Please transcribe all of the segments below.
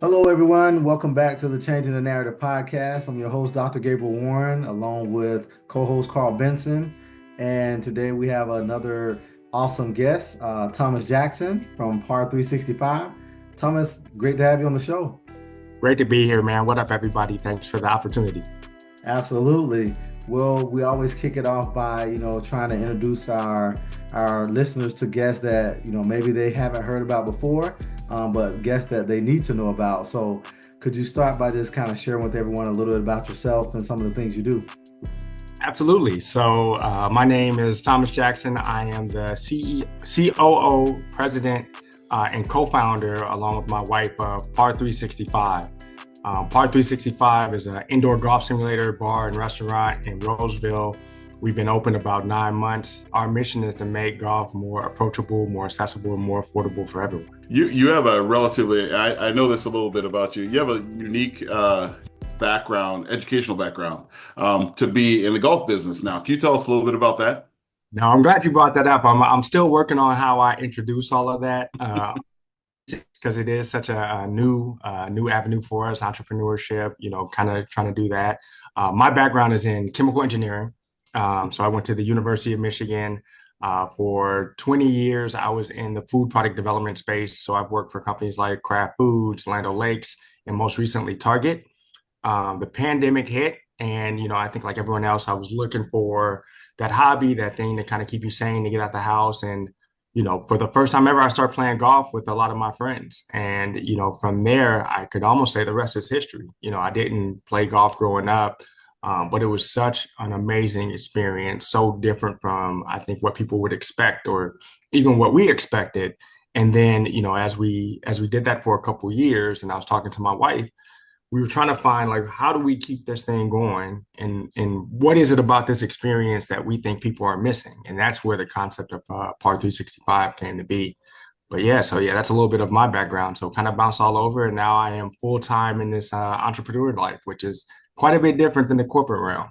Hello, everyone. Welcome back to the Changing the Narrative podcast. I'm your host, Dr. Gabriel Warren, along with co-host Carl Benson. And today we have another awesome guest, Thomas Jackson from PAR365. Thomas, great to have you on the show. Great to be here, man. What up, everybody? Thanks for the opportunity. Absolutely. Well, we always kick it off by, trying to introduce our listeners to guests that, maybe they haven't heard about before, but guests that they need to know about. So could you start by just kind of sharing with everyone a little bit about yourself and some of the things you do? Absolutely. My name is Thomas Jackson. I am the COO, president, and co-founder, along with my wife, of PAR365. PAR365 is an indoor golf simulator, bar, and restaurant in Roseville. We've been open about 9 months. Our mission is to make golf more approachable, more accessible, and more affordable for everyone. You have a relatively, I know this a little bit about you. You have a unique background, educational background, to be in the golf business now. Can you tell us a little bit about that? Now, I'm glad you brought that up. I'm still working on how I introduce all of that. Because it is such a new avenue for us, entrepreneurship, kind of trying to do that. My background is in chemical engineering. So I went to the University of Michigan. For 20 years, I was in the food product development space. So I've worked for companies like Kraft Foods, Land O'Lakes, and most recently Target. The pandemic hit, and I think like everyone else, I was looking for that hobby, that thing to kind of keep you sane, to get out the house. And for the first time ever, I started playing golf with a lot of my friends. And, from there, I could almost say the rest is history. I didn't play golf growing up, but it was such an amazing experience, so different from, I think, what people would expect or even what we expected. And then, as we did that for a couple of years, and I was talking to my wife, we were trying to find, like, how do we keep this thing going, and what is it about this experience that we think people are missing? And that's where the concept of PAR365 came to be. But yeah, that's a little bit of my background. So kind of bounce all over, and now I am full time in this entrepreneur life, which is quite a bit different than the corporate realm.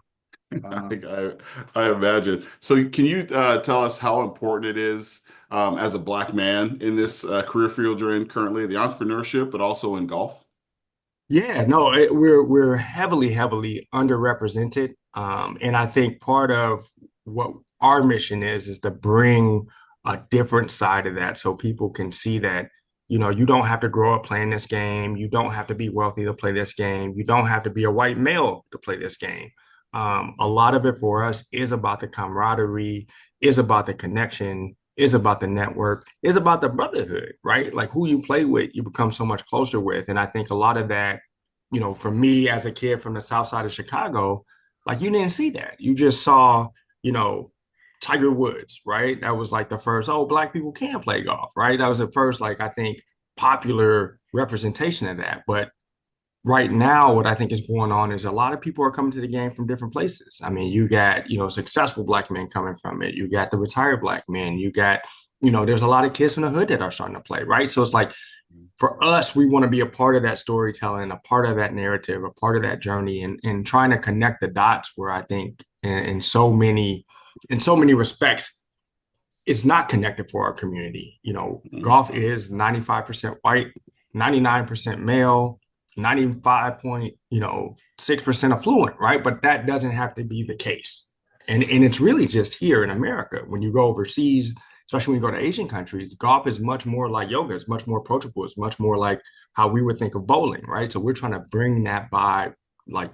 I imagine. So can you tell us how important it is as a Black man in this career field you're in currently, the entrepreneurship, but also in golf? Yeah, no, we're heavily underrepresented, and I think part of what our mission is to bring a different side of that, so people can see that you don't have to grow up playing this game, you don't have to be wealthy to play this game, you don't have to be a white male to play this game. A lot of it for us is about the camaraderie, is about the connection, is about the network, is about the brotherhood, right? Like who you play with, you become so much closer with. And I think a lot of that, for me as a kid from the south side of Chicago, like you didn't see that. You just saw, you know, Tiger Woods, right? That was like the first, oh, Black people can play golf, right? That was the first, like, I think, popular representation of that. But right now, what I think is going on is a lot of people are coming to the game from different places. I mean, you got, successful Black men coming from it. You got the retired Black men. You got, there's a lot of kids from the hood that are starting to play, right? So it's like, for us, we want to be a part of that storytelling, a part of that narrative, a part of that journey, and trying to connect the dots where I think in so many respects, it's not connected for our community. Golf is 95% white, 99% male, 95.6% affluent, right? But that doesn't have to be the case. And it's really just here in America. When you go overseas, especially when you go to Asian countries, golf is much more like yoga. It's much more approachable. It's much more like how we would think of bowling, right? So we're trying to bring that vibe, like,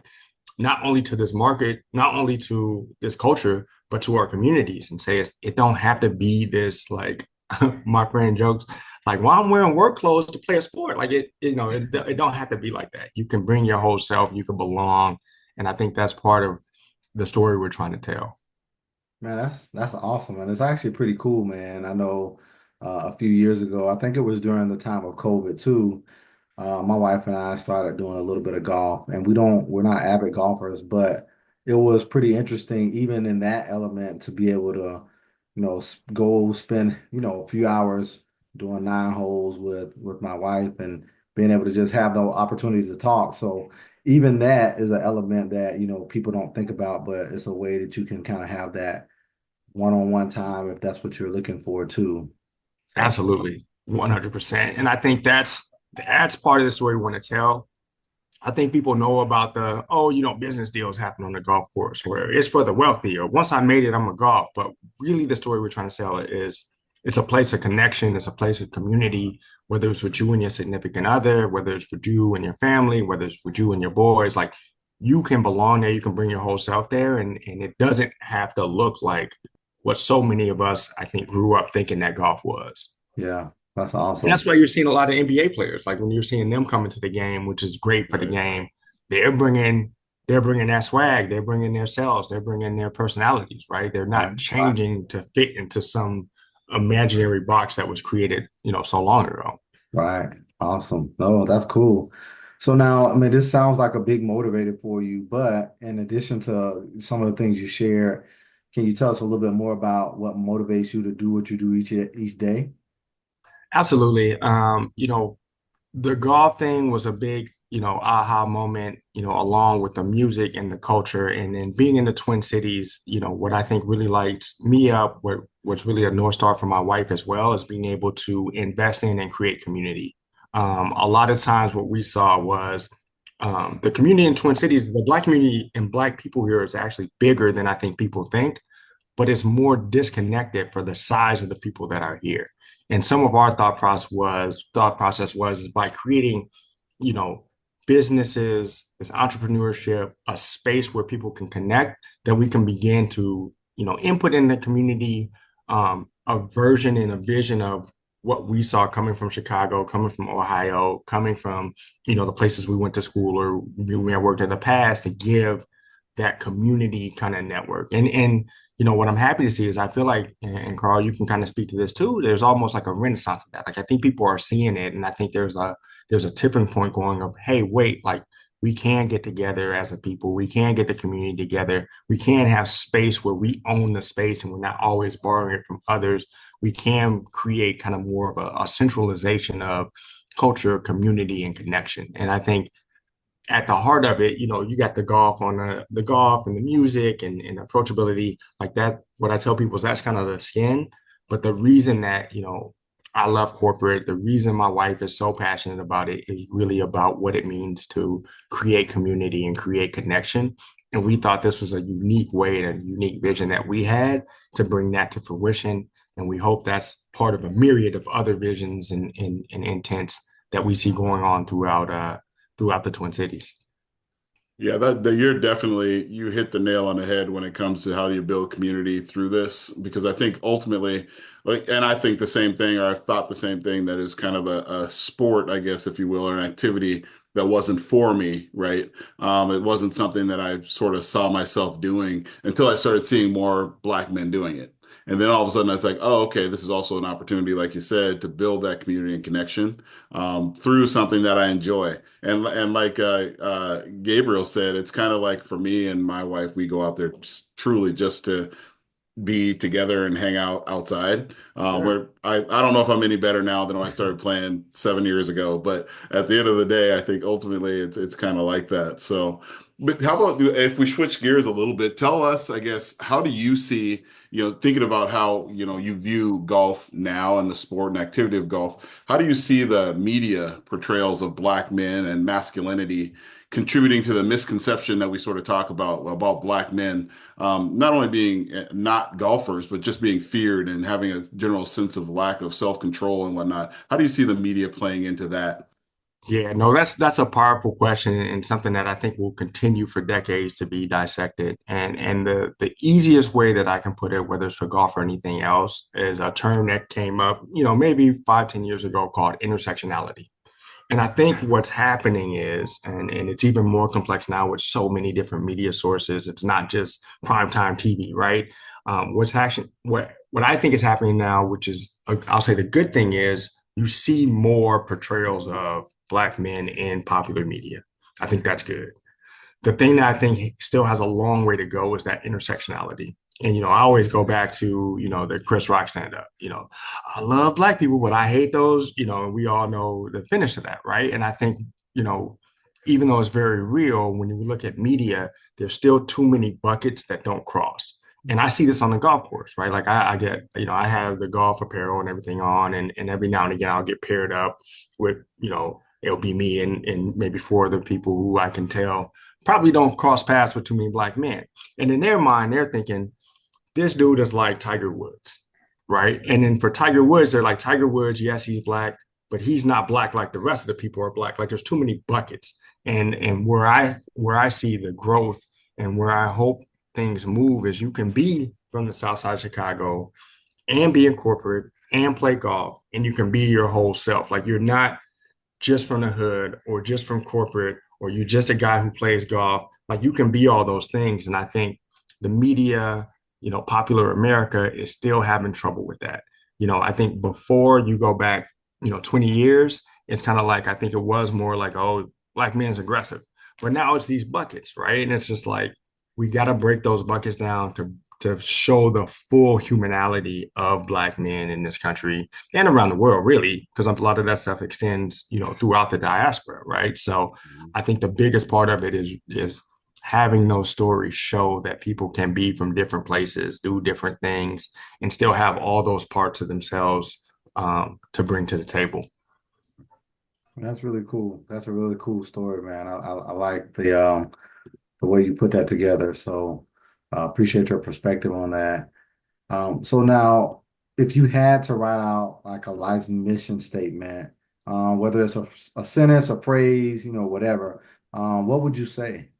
not only to this market, not only to this culture, but to our communities, and say it don't have to be this, like, my friend jokes, like, well, I'm wearing work clothes to play a sport. Like it don't have to be like that. You can bring your whole self, you can belong. And I think that's part of the story we're trying to tell. Man, that's awesome, and it's actually pretty cool, man. I know a few years ago, I think it was during the time of COVID too. My wife and I started doing a little bit of golf, and we're not avid golfers, but it was pretty interesting, even in that element, to be able to, go spend, a few hours doing 9 holes with my wife and being able to just have the opportunity to talk. So even that is an element that, people don't think about, but it's a way that you can kind of have that one-on-one time if that's what you're looking for too. So Absolutely. 100%. And I think that's that's part of the story we want to tell. I think people know about the, oh, business deals happen on the golf course where it's for the wealthy, or once I made it, I'm a golf. But really, the story we're trying to sell is it's a place of connection, it's a place of community, whether it's with you and your significant other, whether it's with you and your family, whether it's with you and your boys. Like, you can belong there, you can bring your whole self there, and it doesn't have to look like what so many of us, I think, grew up thinking that golf was. Yeah, that's And that's awesome. why you're seeing a lot of NBA players. Like when you're seeing them come into the game, which is great for the Right. game, they're bringing they're bringing that swag, they're bringing their selves, they're bringing their personalities, right? They're Right. not changing to fit into some imaginary box that was created, so long ago. Right. Awesome. No, that's cool. So now, I mean, this sounds like a big motivator for you, but in addition to some of the things you share, can you tell us a little bit more about what motivates you to do what you do each day? Absolutely. The golf thing was a big, aha moment, along with the music and the culture. And then being in the Twin Cities, what I think really lights me up, what was really a North Star for my wife as well, is being able to invest in and create community. A lot of times what we saw was the community in Twin Cities, the Black community and Black people here is actually bigger than I think people think, but it's more disconnected for the size of the people that are here. And some of our thought process was by creating, you know, businesses, this entrepreneurship, a space where people can connect, that we can begin to, input in the community, a version and a vision of what we saw coming from Chicago, coming from Ohio, coming from, the places we went to school or we have worked in the past, to give that community kind of network. And what I'm happy to see is I feel like, and Carl, you can kind of speak to this too. There's almost like a renaissance of that. Like I think people are seeing it, and I think there's a tipping point going of, hey, wait, like we can get together as a people. We can get the community together. We can have space where we own the space and we're not always borrowing it from others. We can create kind of more of a centralization of culture, community, and connection. And I think at the heart of it, you got the golf on the golf and the music and approachability like that. What I tell people is that's kind of the skin. But the reason that, I love corporate, the reason my wife is so passionate about it is really about what it means to create community and create connection. And we thought this was a unique way and a unique vision that we had to bring that to fruition. And we hope that's part of a myriad of other visions and intents that we see going on throughout the Twin Cities. Yeah, that you're definitely you hit the nail on the head when it comes to how do you build community through this, because I think ultimately, like, and I think the same thing, or I've thought the same thing, that is kind of a sport, I guess, if you will, or an activity that wasn't for me, right? It wasn't something that I sort of saw myself doing until I started seeing more Black men doing it. And then all of a sudden, I was like, oh, okay, this is also an opportunity, like you said, to build that community and connection through something that I enjoy. And like Gabriel said, it's kind of like for me and my wife, we go out there truly just to be together and hang out outside. Sure. Where I don't know if I'm any better now than when I started playing 7 years ago, but at the end of the day, I think ultimately it's kind of like that. So, but how about if we switch gears a little bit? Tell us, I guess, how do you see, thinking about how, you view golf now and the sport and activity of golf, how do you see the media portrayals of Black men and masculinity contributing to the misconception that we sort of talk about Black men, not only being not golfers, but just being feared and having a general sense of lack of self-control and whatnot? How do you see the media playing into that? Yeah, no, that's a powerful question and something that I think will continue for decades to be dissected. And the easiest way that I can put it, whether it's for golf or anything else, is a term that came up, maybe 5, 10 years ago, called intersectionality. And I think what's happening is, and it's even more complex now with so many different media sources. It's not just primetime TV, right? What I think is happening now, which is, I'll say the good thing is, you see more portrayals of Black men in popular media. I think that's good. The thing that I think still has a long way to go is that intersectionality. And I always go back to the Chris Rock stand up. I love Black people, but I hate those. And we all know the finish of that, right? And I think you know even though it's very real, when you look at media, there's still too many buckets that don't cross. And I see this on the golf course, right? Like I get, I have the golf apparel and everything on, and every now and again I'll get paired up with, it'll be me and maybe four other people who I can tell probably don't cross paths with too many black men. And in their mind, they're thinking, this dude is like Tiger Woods, right? And then for Tiger Woods, they're like, Tiger Woods, yes, he's black, but he's not black like the rest of the people are black. Like there's too many buckets. And where I see the growth and where I hope things move is you can be from the South Side of Chicago and be in corporate and play golf, and you can be your whole self. Like you're not just from the hood or just from corporate or you're just a guy who plays golf. Like you can be all those things. And I think the media, popular America is still having trouble with that. I think before you go back, 20 years, it's kind of like, I think it was more like, oh, black man's aggressive. But now it's these buckets, right? And it's just like, we got to break those buckets down to show the full humanality of black men in this country and around the world, really, because a lot of that stuff extends, throughout the diaspora, right? So I think the biggest part of it is having those stories show that people can be from different places, do different things, and still have all those parts of themselves to bring to the table. That's really cool. That's a really cool story, man. I like the way you put that together. So appreciate your perspective on that. So now, if you had to write out like a life mission statement, whether it's a sentence, a phrase, whatever, what would you say?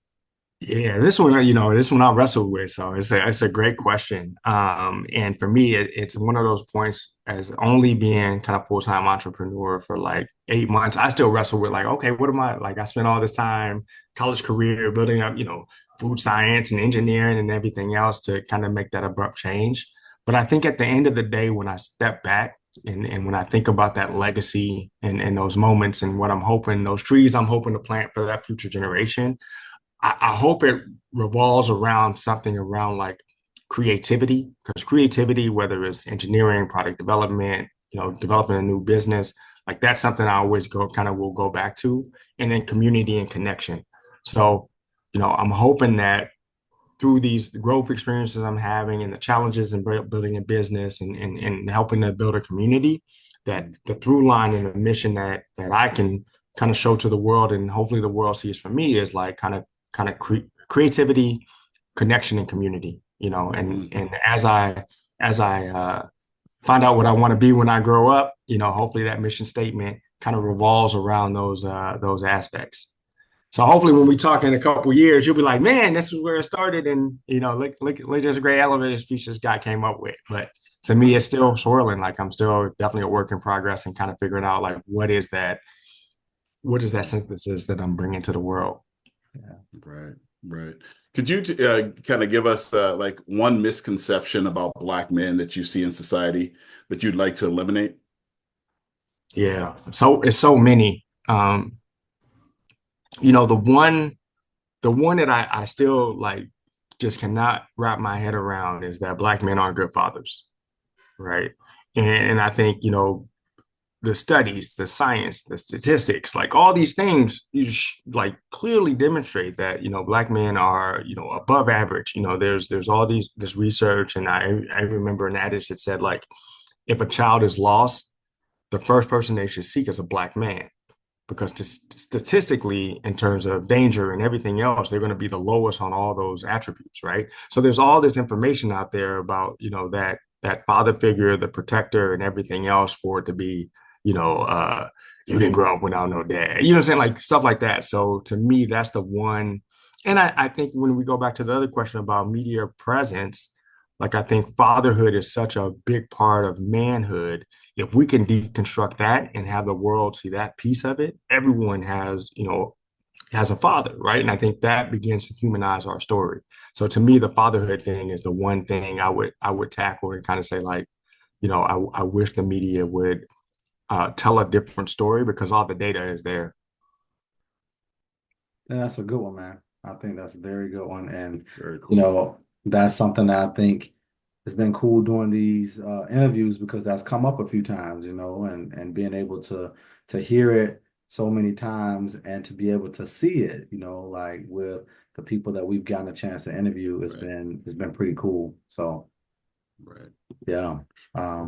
Yeah, this one I wrestled with, so it's a great question. And for me, it's one of those points as only being kind of full-time entrepreneur for like 8 months. I still wrestle with like, okay, what am I like? I spent all this time, college career, building up, food science and engineering and everything else to kind of make that abrupt change. But I think at the end of the day, when I step back and when I think about that legacy and those moments and what I'm hoping, those trees I'm hoping to plant for that future generation. I hope it revolves around something around like creativity, because creativity, whether it's engineering, product development, developing a new business, like that's something I always will go back to, and then community and connection. So, I'm hoping that through these growth experiences I'm having and the challenges in building a business and helping to build a community, that the through line and the mission that I can kind of show to the world and hopefully the world sees from me is like kind of creativity, connection, and community. And as I find out what I want to be when I grow up, hopefully that mission statement kind of revolves around those aspects. So hopefully when we talk in a couple of years, you'll be like, man, this is where it started. And, look, there's a great elevator speech this guy came up with. But to me, it's still swirling. Like I'm still definitely a work in progress and kind of figuring out like, what is that synthesis that I'm bringing to the world? Yeah. Right. Right. Could you kind of give us like one misconception about Black men that you see in society that you'd like to eliminate? Yeah. So it's so many. The one that I still like just cannot wrap my head around is that Black men aren't good fathers, right? And I think, the studies, the science, the statistics, like all these things, like clearly demonstrate that Black men are above average. There's all this research, and I remember an adage that said like if a child is lost, the first person they should seek is a Black man because statistically, in terms of danger and everything else, they're going to be the lowest on all those attributes, right? So there's all this information out there about that father figure, the protector, and everything else for it to be you didn't grow up without no dad. You know what I'm saying? Like stuff like that. So to me, that's the one. And I think when we go back to the other question about media presence, like I think fatherhood is such a big part of manhood. If we can deconstruct that and have the world see that piece of it, everyone has a father, right? And I think that begins to humanize our story. So to me, the fatherhood thing is the one thing I would tackle and kind of say like, I wish the media would tell a different story because all the data is there. Yeah, that's a good one, man. I think that's a very good one. And, Very cool. that's something that I think has been cool during these interviews because that's come up a few times, and being able to hear it so many times and to be able to see it, like with the people that we've gotten a chance to interview has been pretty cool. So Right. yeah. Yeah,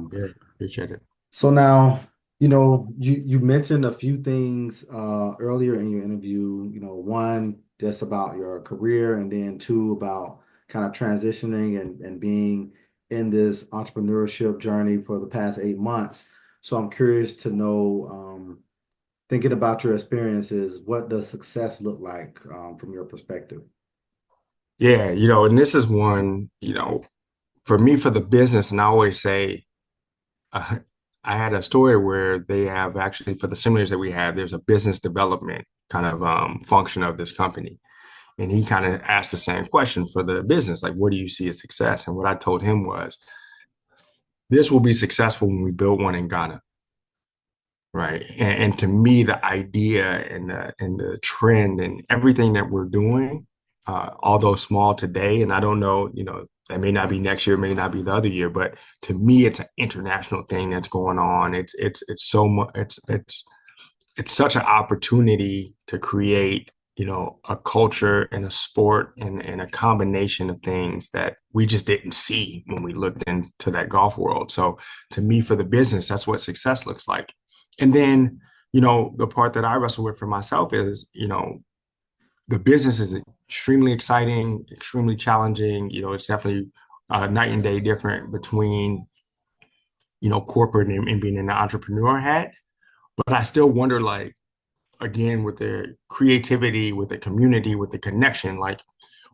appreciate it. So now You mentioned a few things earlier in your interview, one just about your career and then two about kind of transitioning and being in this entrepreneurship journey for the past 8 months. So I'm curious to know, thinking about your experiences, what does success look like from your perspective? Yeah, and this is one, for me, for the business, and I always say, uh, I had a story where they have actually, for the simulators that we have, there's a business development kind of function of this company. And he kind of asked the same question for the business, like, what do you see as success? And what I told him was, this will be successful when we build one in Ghana. Right. And to me, the idea and the trend and everything that we're doing, although small today, and I don't know, that may not be next year, may not be the other year, but to me, it's an international thing that's going on. It's so much, it's such an opportunity to create, a culture and a sport and a combination of things that we just didn't see when we looked into that golf world. So to me, for the business, that's what success looks like. And then, the part that I wrestle with for myself is, the business is extremely exciting, extremely challenging. It's definitely night and day different between, corporate and being in the entrepreneur hat. But I still wonder, like, again, with the creativity, with the community, with the connection, like,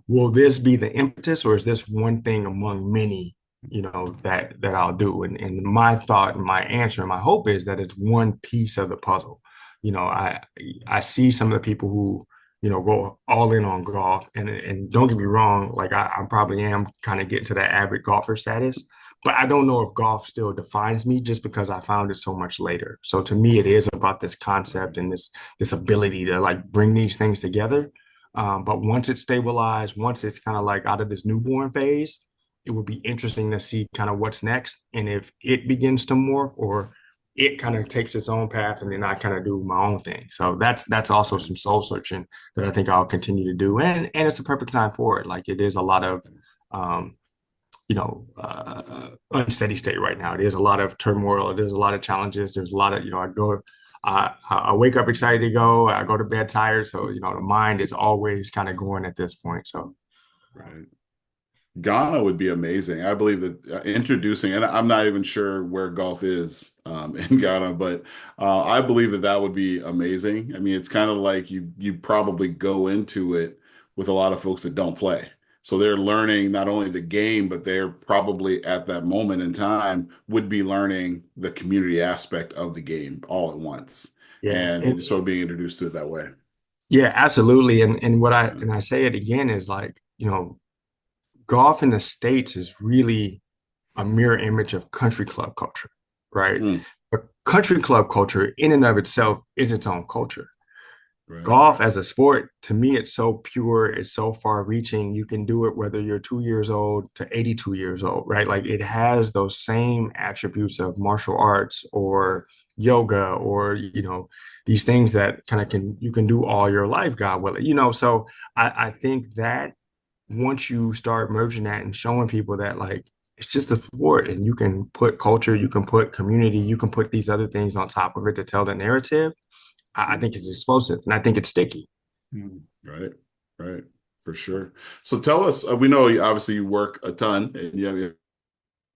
will this be the impetus or is this one thing among many, that I'll do? And my thought and my answer and my hope is that it's one piece of the puzzle. I see some of the people who, go all in on golf and don't get me wrong, like I probably am kind of getting to that avid golfer status, but I don't know if golf still defines me just because I found it so much later. So to me, it is about this concept and this ability to like bring these things together. But once it's stabilized, once it's kind of like out of this newborn phase, it would be interesting to see kind of what's next. And if it begins to morph or it kind of takes its own path and then I kind of do my own thing. So that's also some soul searching that I think I'll continue to do. And it's a perfect time for it. Like it is a lot of um, unsteady state right now. It is a lot of turmoil. It is a lot of challenges. There's a lot of, I wake up excited to go. I go to bed tired. So, the mind is always kind of going at this point. So, Right. Ghana would be amazing. I believe that introducing, and I'm not even sure where golf is in Ghana, but I believe that that would be amazing. I mean, it's kind of like you probably go into it with a lot of folks that don't play. So they're learning not only the game, but they're probably at that moment in time would be learning the community aspect of the game all at once. yeah. And so being introduced to it that way. Yeah, absolutely. And what I, Yeah. and I say it again is like, golf in the States is really a mirror image of country club culture, right? Mm, But country club culture in and of itself is its own culture. right. Golf as a sport, to me, it's so pure, it's so far reaching. You can do it whether you're 2 years old to 82 years old, right? Like it has those same attributes of martial arts or yoga or, these things that kind of you can do all your life, God willing, So I think that once you start merging that and showing people that like it's just a sport and you can put culture, you can put community, you can put these other things on top of it to tell the narrative, I think it's explosive and I think it's sticky. Right, right, for sure. So tell us, we know obviously you work a ton and you have your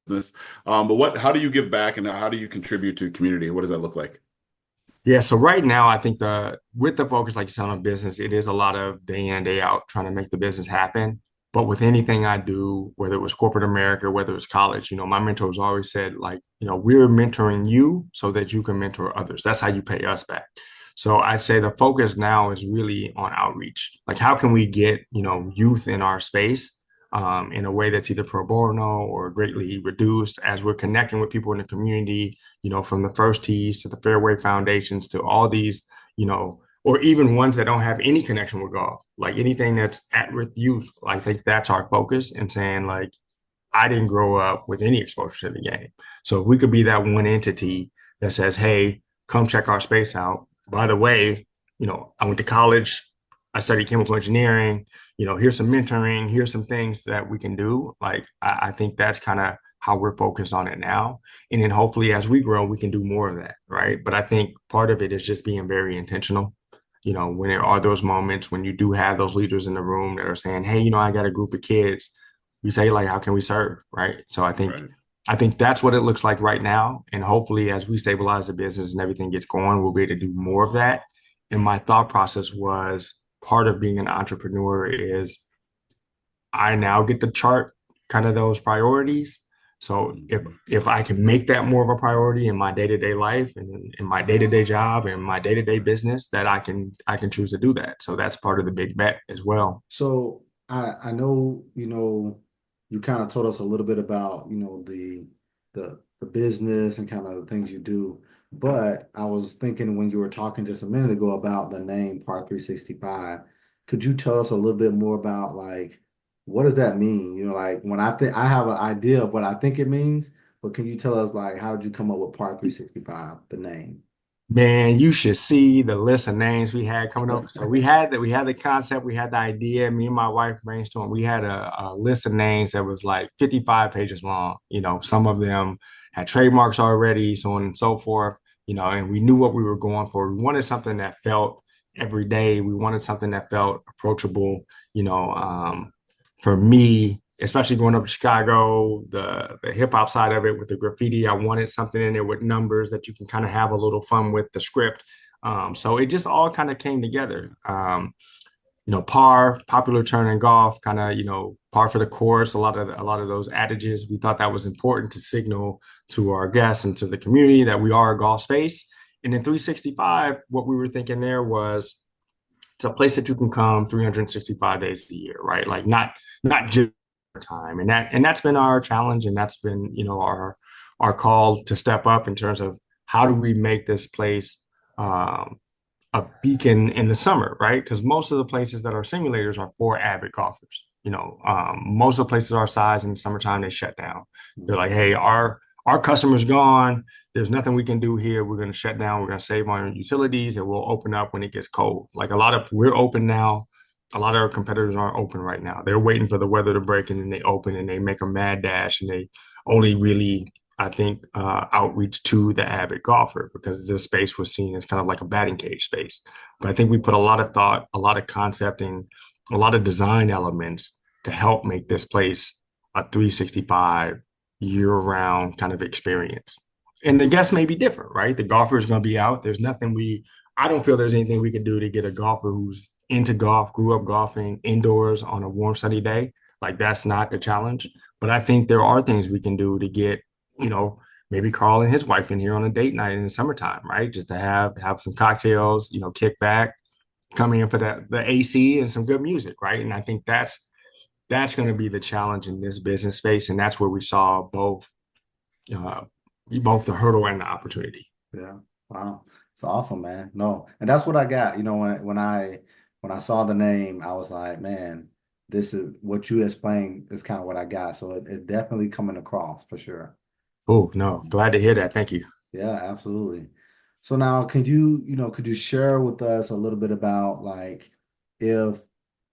business, but how do you give back and how do you contribute to community? What does that look like? Yeah, so right now I think with the focus, like you said, on business, it is a lot of day in, day out trying to make the business happen. But with anything I do, whether it was corporate America, whether it was college, my mentors always said, like, we're mentoring you so that you can mentor others. That's how you pay us back. So I'd say the focus now is really on outreach. Like, how can we get, youth in our space in a way that's either pro bono or greatly reduced as we're connecting with people in the community, from the first tees to the fairway foundations to all these, or even ones that don't have any connection with golf, like anything that's at risk youth. I think that's our focus and saying like, I didn't grow up with any exposure to the game. So if we could be that one entity that says, hey, come check our space out. By the way, I went to college, I studied chemical engineering, here's some mentoring, here's some things that we can do. Like, I think that's kind of how we're focused on it now. And then hopefully as we grow, we can do more of that, right? right? But I think part of it is just being very intentional. When there are those moments when you do have those leaders in the room that are saying, hey, I got a group of kids, we say like, how can we serve? Right. So Right. I think that's what it looks like right now. And hopefully as we stabilize the business and everything gets going, we'll be able to do more of that. And my thought process was part of being an entrepreneur is I now get to chart kind of those priorities. So if I can make that more of a priority in my day-to-day life and in my day-to-day job and my day-to-day business, that I can choose to do that. So that's part of the big bet as well. So I know, you kind of told us a little bit about, the business and kind of the things you do. But I was thinking when you were talking just a minute ago about the name Par365, could you tell us a little bit more about like what does that mean? Like when I think I have an idea of what I think it means, but can you tell us like how did you come up with Par365, the name? Man, you should see the list of names we had coming up. So we had the concept, we had the idea. Me and my wife brainstormed. We had a list of names that was like 55 pages long. Some of them had trademarks already, so on and so forth. And we knew what we were going for. We wanted something that felt every day. We wanted something that felt approachable. For me, especially growing up in Chicago, the hip hop side of it with the graffiti, I wanted something in there with numbers that you can kind of have a little fun with the script. So it just all kind of came together. Par, popular term in golf, kind of, par for the course, a lot of those adages. We thought that was important to signal to our guests and to the community that we are a golf space. And in 365, what we were thinking there was it's a place that you can come 365 days a year, right? Like not just time. And that's been our challenge, and that's been, our call to step up in terms of how do we make this place a beacon in the summer, right? Because most of the places that are simulators are for avid golfers. Most of the places our size in the summertime, they shut down. They're like, hey, our customer's gone. There's nothing we can do here. We're going to shut down. We're going to save on utilities, and we'll open up when it gets cold. Like we're open now. A lot of our competitors aren't open right now. They're waiting for the weather to break, and then they open and they make a mad dash, and they only really, I think, outreach to the avid golfer because this space was seen as kind of like a batting cage space. But I think we put a lot of thought, a lot of concept, and a lot of design elements to help make this place a 365 year-round kind of experience. And the guests may be different, right? The golfer is going to be out. I don't feel there's anything we can do to get a golfer who's into golf, grew up golfing indoors on a warm, sunny day. Like that's not the challenge. But I think there are things we can do to get, maybe Carl and his wife in here on a date night in the summertime, right? Just to have some cocktails, kick back, come in for the AC and some good music, right? And I think that's going to be the challenge in this business space, and that's where we saw uh, both the hurdle and the opportunity. Yeah. Wow. It's awesome, man. No, and that's what I got. When I saw the name, I was like, man, this is what you explained is kind of what I got. So it's definitely coming across for sure. Oh, no, glad to hear that. Thank you. Yeah, absolutely. So now could you share with us a little bit about like if,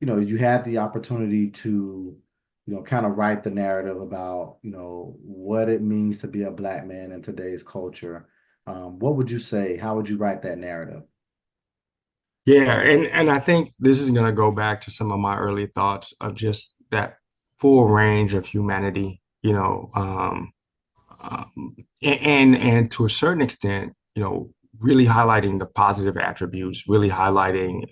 you had the opportunity to, kind of write the narrative about, what it means to be a Black man in today's culture. What would you say? How would you write that narrative? Yeah, and I think this is going to go back to some of my early thoughts of just that full range of humanity, and to a certain extent, really highlighting the positive attributes, really highlighting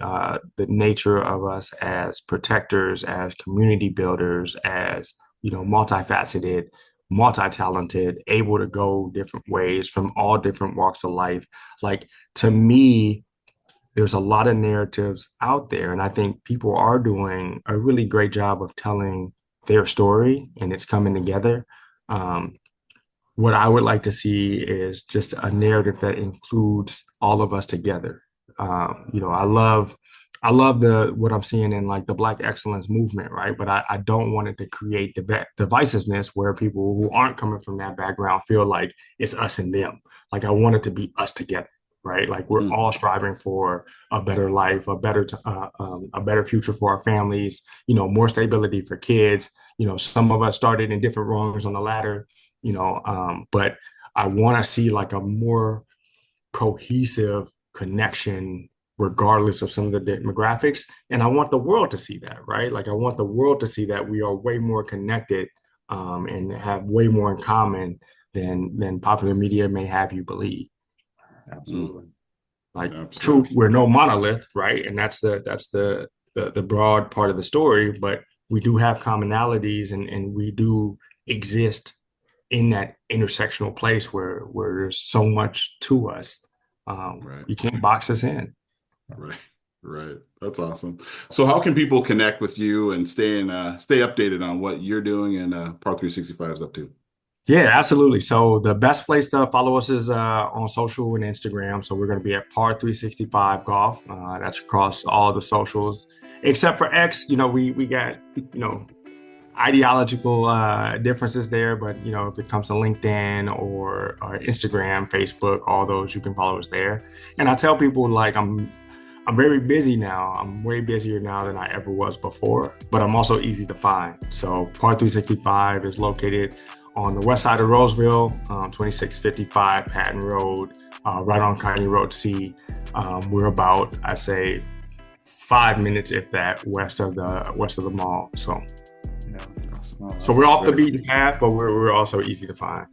the nature of us as protectors, as community builders, as multifaceted, multi-talented, able to go different ways from all different walks of life. Like to me, there's a lot of narratives out there, and I think people are doing a really great job of telling their story, and it's coming together. Um, what I would like to see is just a narrative that includes all of us together. I love what I'm seeing in like the Black excellence movement, right? But I don't want it to create divisiveness where people who aren't coming from that background feel like it's us and them. Like I want it to be us together, right? Like we're all striving for a better life, a better future for our families, more stability for kids. Some of us started in different rungs on the ladder, but I want to see like a more cohesive connection regardless of some of the demographics. And I want the world to see that, right? Like I want the world to see that we are way more connected and have way more in common than popular media may have you believe. Absolutely. Like Absolutely. true, we're no monolith, right? And that's the broad part of the story, but we do have commonalities and we do exist in that intersectional place where there's so much to us. Right. You can't box us in. Right. Right. That's awesome. So how can people connect with you and stay updated on what you're doing and PAR365 is up to? Yeah, absolutely. So the best place to follow us is on social and Instagram. So we're going to be at PAR365 Golf. That's across all the socials, except for X. You know, we got, you know, ideological differences there, but you know, if it comes to LinkedIn or Instagram, Facebook, all those, you can follow us there. And I tell people like I'm very busy now. I'm way busier now than I ever was before, but I'm also easy to find. So PAR365 is located on the west side of Roseville, 2655 Patton Road, right on County Road C. We're about, I say, 5 minutes, if that, west of the mall. So, Yeah. so we're off the beaten path, but we're also easy to find.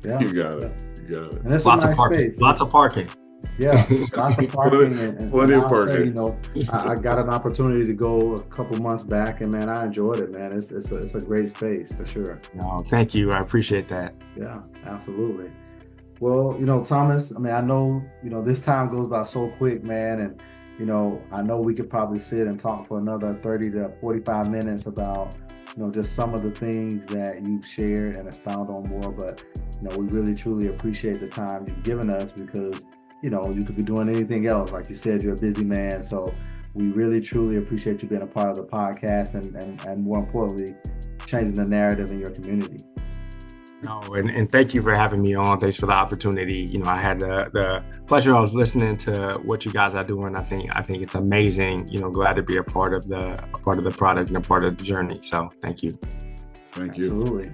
Yeah. You got it. You got it. And it's Lots a of nice parking. space. Lots of parking. Yeah, lots of parking and Plenty of I'll parking. say, you know, I got an opportunity to go a couple months back, and man, I enjoyed it, man. It's a great space for sure. No, thank you. I appreciate that. Yeah, absolutely. Well, you know, Thomas, I mean, I know, you know, this time goes by so quick, man, and you know, I know we could probably sit and talk for another 30 to 45 minutes about, you know, just some of the things that you've shared and expound on more, but you know, we really truly appreciate the time you've given us because you know, you could be doing anything else. Like you said, you're a busy man. So we really, truly appreciate you being a part of the podcast and more importantly, changing the narrative in your community. No, and thank you for having me on. Thanks for the opportunity. You know, I had the pleasure of listening to what you guys are doing. I think it's amazing. You know, glad to be a part of the product and a part of the journey. So thank you. Thank you. Absolutely.